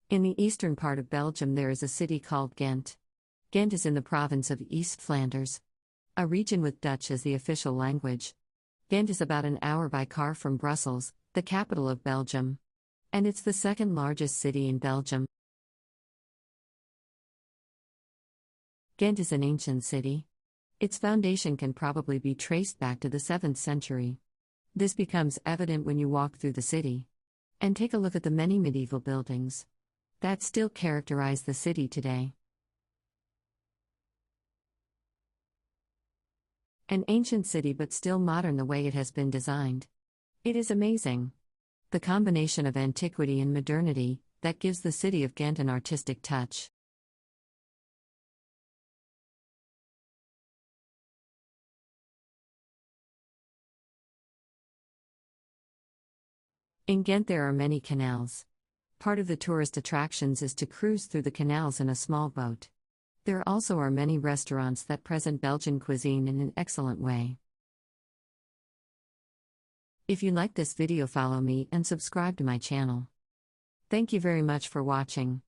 In the eastern part of Belgium there is a city called Ghent. Ghent is in the province of East Flanders, a region with Dutch as the official language. Ghent is about an hour by car from Brussels, the capital of Belgium. And it's the second largest city in Belgium. Ghent is an ancient city. Its foundation can probably be traced back to the 7th century. This becomes evident when you walk through the city and take a look at the many medieval buildings that still characterize the city today. An ancient city but still modern the way it has been designed. It is amazing. The combination of antiquity and modernity that gives the city of Ghent an artistic touch. In Ghent there are many canals. Part of the tourist attractions is to cruise through the canals in a small boat. There also are many restaurants that present Belgian cuisine in an excellent way. If you like this video, follow me and subscribe to my channel. Thank you very much for watching.